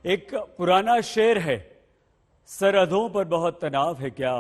एक पुराना शेर है, सरहदों पर बहुत तनाव है क्या,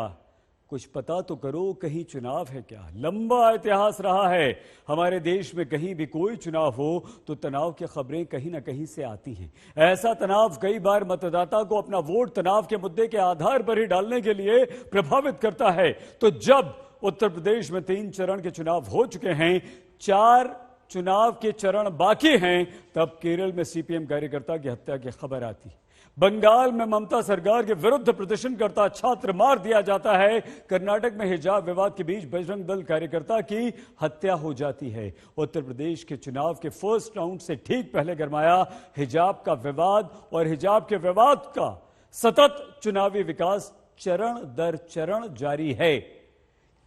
कुछ पता तो करो कहीं चुनाव है क्या। लंबा इतिहास रहा है हमारे देश में, कहीं भी कोई चुनाव हो तो तनाव की खबरें कहीं ना कहीं से आती हैं। ऐसा तनाव कई बार मतदाता को अपना वोट तनाव के मुद्दे के आधार पर ही डालने के लिए प्रभावित करता है। तो जब उत्तर प्रदेश में 3 चरण के चुनाव हो चुके हैं, 4 चुनाव के चरण बाकी हैं, तब केरल में सीपीएम कार्यकर्ता की हत्या की खबर आती। बंगाल में ममता सरकार के विरुद्ध प्रदर्शन करता छात्र मार दिया जाता है। कर्नाटक में हिजाब विवाद के बीच बजरंग दल कार्यकर्ता की हत्या हो जाती है। उत्तर प्रदेश के चुनाव के फर्स्ट राउंड से ठीक पहले गरमाया हिजाब का विवाद, और हिजाब के विवाद का सतत चुनावी विकास चरण दर चरण जारी है।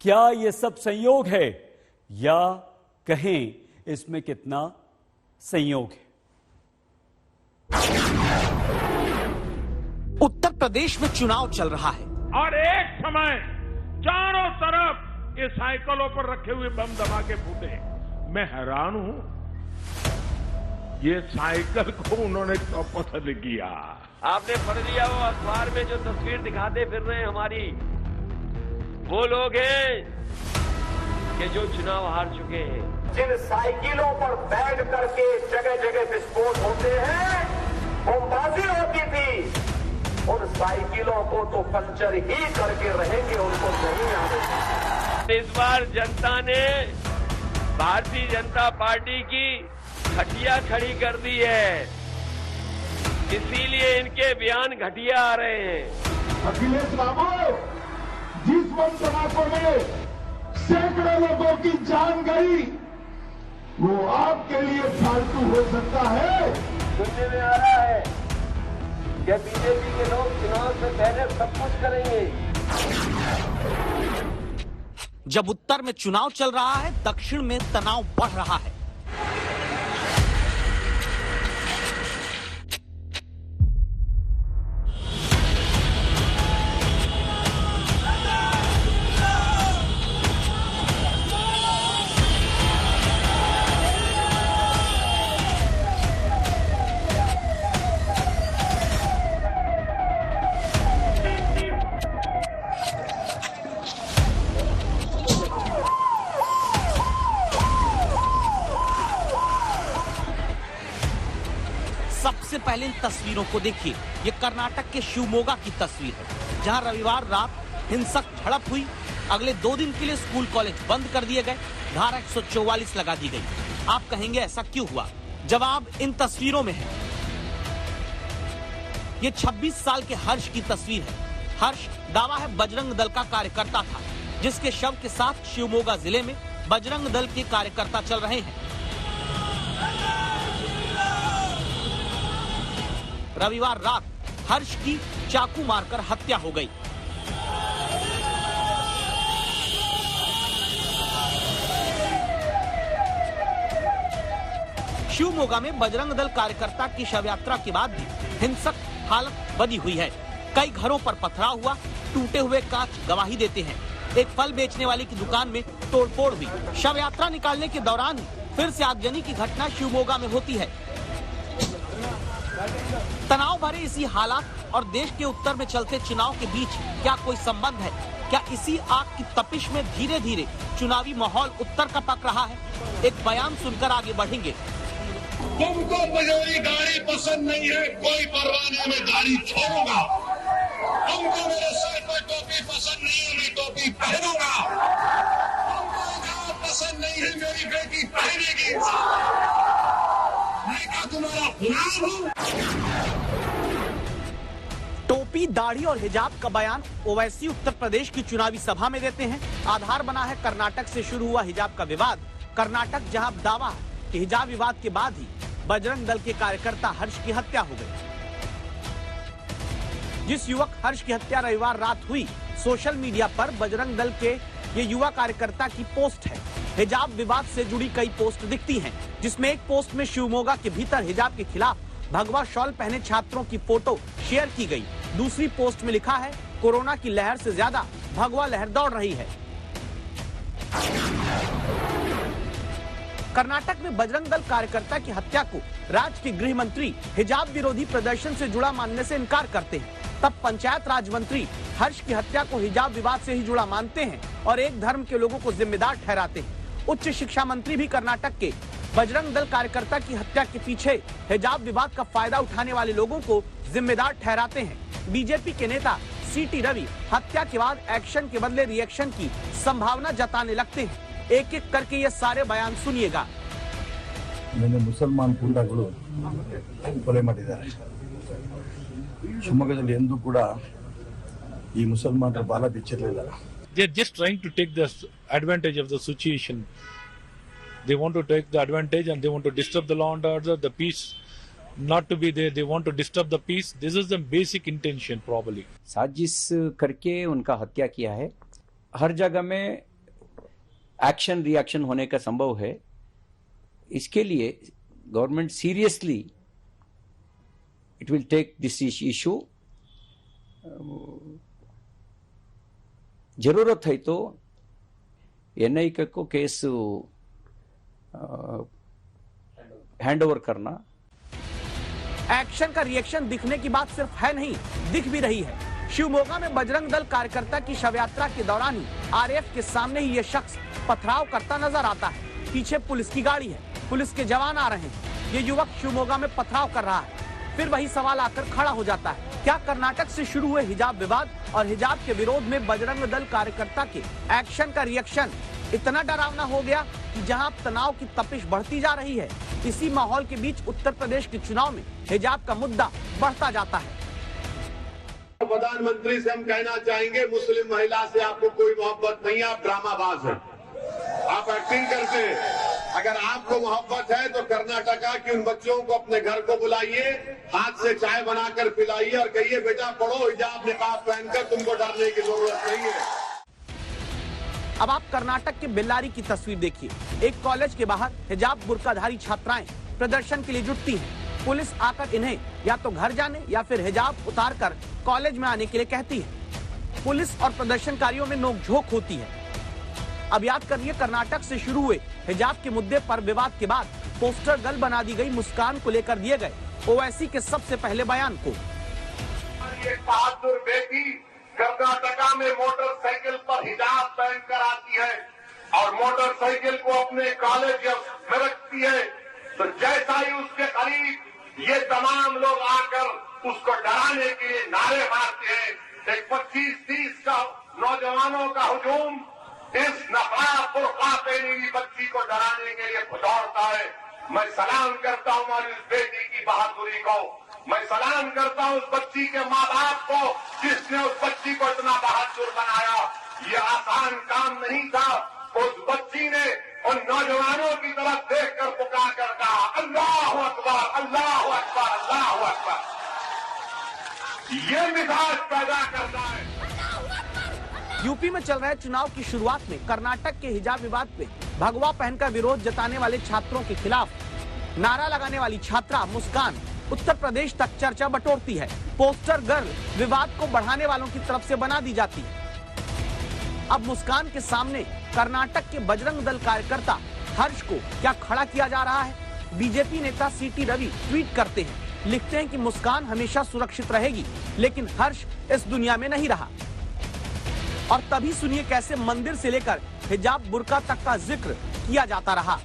क्या यह सब संयोग है या कहें इसमें कितना संयोग है? उत्तर प्रदेश में चुनाव चल रहा है और एक समय चारों तरफ ये साइकिलों पर रखे हुए बम धमाके फूटे। मैं हैरान हूं, ये साइकिल को उन्होंने क्यों पसंद किया? आपने पढ़ लिया वो अखबार में जो तस्वीर दिखाते फिर रहे हैं हमारी, वो लोग हैं कि जो चुनाव हार चुके हैं। जिन साइकिलों पर बैठ करके जगह जगह विस्फोट होते हैं, बमबाजी होती थी, उन साइकिलों को तो पंचर ही करके रहेंगे, उनको नहीं आने। इस बार जनता ने भारतीय जनता पार्टी की घटिया खड़ी कर दी है, इसीलिए इनके बयान घटिया आ रहे हैं। अखिलेश बाबू, जिस बम धमाकों में सैकड़ों लोगों की जान गई, वो आपके लिए फालतू हो सकता है। सुनने में आ रहा है कि बीजेपी के लोग चुनाव से पहले सब कुछ करेंगे। जब उत्तर में चुनाव चल रहा है, दक्षिण में तनाव बढ़ रहा है। सबसे पहले इन तस्वीरों को देखिए। ये कर्नाटक के शिवमोगा की तस्वीर है, जहां रविवार रात हिंसक झड़प हुई। अगले 2 दिन के लिए स्कूल कॉलेज बंद कर दिए गए, धारा 144 लगा दी गई। आप कहेंगे ऐसा क्यों हुआ? जवाब इन तस्वीरों में है। ये 26 साल के हर्ष की तस्वीर है। हर्ष दावा है बजरंग दल का कार्यकर्ता था, जिसके शव के साथ शिवमोगा जिले में बजरंग दल के कार्यकर्ता चल रहे हैं। रविवार रात हर्ष की चाकू मारकर हत्या हो गई। शिवमोगा में बजरंग दल कार्यकर्ता की शव यात्रा के बाद भी हिंसक हालत बनी हुई है। कई घरों पर पथराव हुआ, टूटे हुए कांच गवाही देते हैं। एक फल बेचने वाले की दुकान में तोड़फोड़ हुई। शव यात्रा निकालने के दौरान ही फिर से आगजनी की घटना शिवमोगा में होती है। तनाव भरे इसी हालात और देश के उत्तर में चलते चुनाव के बीच क्या कोई संबंध है? क्या इसी आग की तपिश में धीरे धीरे चुनावी माहौल उत्तर का पक रहा है? एक बयान सुनकर आगे बढ़ेंगे। तुमको मुझे गाड़ी पसंद नहीं है, कोई परवाह नहीं, मैं गाड़ी छोड़ूंगा। तुमको मेरे सर पर टोपी पसंद नहीं है, मैं टोपी पहनूंगा। तुमको हिजाब पसंद नहीं है, मेरी बेटी पहनेगी। मैं क्या तुम्हारा गुलाम हूं? टोपी, दाढ़ी और हिजाब का बयान ओवैसी उत्तर प्रदेश की चुनावी सभा में देते हैं। आधार बना है कर्नाटक से शुरू हुआ हिजाब का विवाद। कर्नाटक जहां दावा है कि हिजाब विवाद के बाद ही बजरंग दल के कार्यकर्ता हर्ष की हत्या हो गई। जिस युवक हर्ष की हत्या रविवार रात हुई, सोशल मीडिया पर बजरंग दल के ये युवा कार्यकर्ता की पोस्ट है। हिजाब विवाद से जुड़ी कई पोस्ट दिखती हैं, जिसमें एक पोस्ट में शिवमोगा के भीतर हिजाब के खिलाफ भगवा शॉल पहने छात्रों की फोटो शेयर की गई। दूसरी पोस्ट में लिखा है, कोरोना की लहर से ज्यादा भगवा लहर दौड़ रही है। कर्नाटक में बजरंग दल कार्यकर्ता की हत्या को राज्य के गृह मंत्री हिजाब विरोधी प्रदर्शन से जुड़ा मानने से इनकार करते हैं। तब पंचायत राज मंत्री हर्ष की हत्या को हिजाब विवाद से ही जुड़ा मानते हैं और एक धर्म के लोगों को जिम्मेदार ठहराते हैं। उच्च शिक्षा मंत्री भी कर्नाटक के बजरंग दल कार्यकर्ता की हत्या के पीछे हिजाब विवाद का फायदा उठाने वाले लोगों को जिम्मेदार ठहराते हैं। बीजेपी के नेता सीटी रवि हत्या के बाद एक्शन के बदले रिएक्शन की संभावना जताने लगते हैं। एक एक करके ये सारे बयान सुनिएगा। मैंने मुसलमान गुंडाಗಳು ಕೊಲೆ ಮಾಡಿದ್ದಾರೆ ಶಿವಮೊಗ್ಗದಲ್ಲಿ ಎಂದೂ ಕೂಡ ಈ ಮುಸಲ್ಮಾನರ ಬಾಲ ಬಿಚ್ಚಿರಲಿಲ್ಲ. They are just trying to take the advantage of the situation. They want to take the advantage and they want to disturb the law and order, the peace not to be there. They want to disturb the peace. This is the basic intention probably. साजिश करके उनका हत्या किया है। हर जगह में action reaction होने का संभव है। इसके लिए government seriously it will take this issue. जरूरत है तो एनआई को केस हैंड ओवर करना। एक्शन का रिएक्शन दिखने की बात सिर्फ है नहीं, दिख भी रही है। शिवमोगा में बजरंग दल कार्यकर्ता की शव यात्रा के दौरान ही आरएएफ के सामने ही ये शख्स पथराव करता नजर आता है। पीछे पुलिस की गाड़ी है, पुलिस के जवान आ रहे हैं। ये युवक शिवमोगा में पथराव कर रहा है। फिर वही सवाल आकर खड़ा हो जाता है, क्या कर्नाटक से शुरू हुए हिजाब विवाद और हिजाब के विरोध में बजरंग दल कार्यकर्ता के एक्शन का रिएक्शन इतना डरावना हो गया कि जहां तनाव की तपिश बढ़ती जा रही है, इसी माहौल के बीच उत्तर प्रदेश के चुनाव में हिजाब का मुद्दा बढ़ता जाता है। प्रधानमंत्री से हम कहना चाहेंगे, मुस्लिम महिला से आपको कोई मोहब्बत नहीं है, आप ड्रामाबाज हैं, आप एक्टिंग करते हैं। अगर आपको मोहब्बत है तो कर्नाटका के उन बच्चों को अपने घर को बुलाइए, हाथ से चाय बनाकर पिलाइए और कहिए बेटा पढ़ो, हिजाब निकाब पहनकर, तुमको डरने की जरूरत नहीं है। अब आप कर्नाटक के बेल्लारी की तस्वीर देखिए। एक कॉलेज के बाहर हिजाब बुर्काधारी छात्राएं प्रदर्शन के लिए जुटती हैं। पुलिस आकर इन्हें या तो घर जाने या फिर हिजाब उतारकर कॉलेज में आने के लिए कहती है। पुलिस और प्रदर्शनकारियों में नोकझोंक होती है। अब याद करिए, कर्नाटक से शुरू हुए हिजाब के मुद्दे पर विवाद के बाद पोस्टर गल बना दी गई मुस्कान को लेकर दिए गए ओवैसी के सबसे पहले बयान को। ये बहादुर बेटी कर्नाटका में मोटरसाइकिल पर हिजाब पहनकर आती है और मोटरसाइकिल को अपने कॉलेज में रखती है, तो जैसा ही उसके करीब ये तमाम लोग आकर उसको डराने के लिए नारे मारते हैं। एक 25-30 का नौजवानों का हुजूम इस नकाब बुर्का पहनी हुई बच्ची को डराने के लिए दौड़ता है। मैं सलाम करता हूँ हमारी उस बेटी की बहादुरी को। मैं सलाम करता हूँ उस बच्ची के माँ बाप को जिसने उस बच्ची को इतना बहादुर बनाया। ये आसान काम नहीं था। उस बच्ची ने उन नौजवानों की तरफ देखकर पुकार कर कहा, अल्लाहु अकबर, अल्लाहु अकबर, अल्लाहु अकबर। ये मिजाज पैदा करता है। यूपी में चल रहे चुनाव की शुरुआत में कर्नाटक के हिजाब विवाद पे भगवा पहनकर विरोध जताने वाले छात्रों के खिलाफ नारा लगाने वाली छात्रा मुस्कान उत्तर प्रदेश तक चर्चा बटोरती है। पोस्टर गर्ल विवाद को बढ़ाने वालों की तरफ से बना दी जाती है। अब मुस्कान के सामने कर्नाटक के बजरंग दल कार्यकर्ता हर्ष को क्या खड़ा किया जा रहा है? बीजेपी नेता सीटी रवि ट्वीट करते हैं, लिखते हैं कि मुस्कान हमेशा सुरक्षित रहेगी, लेकिन हर्ष इस दुनिया में नहीं रहा। और तभी सुनिए कैसे मंदिर से लेकर हिजाब बुर्का तक का जिक्र किया जाता रहा।